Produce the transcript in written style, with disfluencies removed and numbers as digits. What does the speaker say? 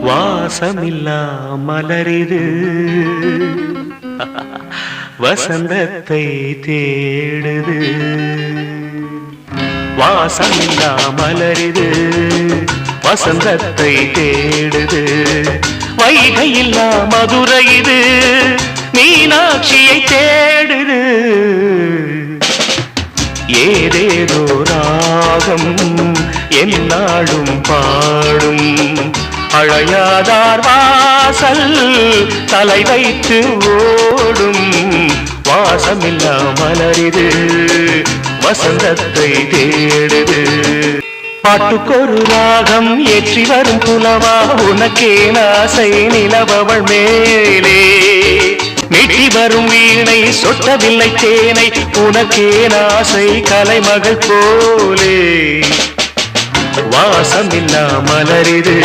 வாசமில்லா மலரிது வசந்தத்தை தேடுது. வாசமில்லா மலரிது வசந்தத்தை தேடுது. வைகையில்லா மதுரை இது மீனாட்சியை தேடுது. ஏதேதோ ராகம் என்னாலும் பாடும். அழையாதார் வாசல் தலை வைத்து ஓடும். வாசமில்லா மலரிது வசந்தத்தை தேடுது. பாட்டுக்கொரு ராகம் ஏற்றி வரும் புலவா உனக்கே ஆசை நிலவவள் மேலே. மீட்டி வரும் வீணை சொட்டவில்லை தேனை உனக்கே ஆசை கலைமகள் போலே. வாசமில்லா மலரிது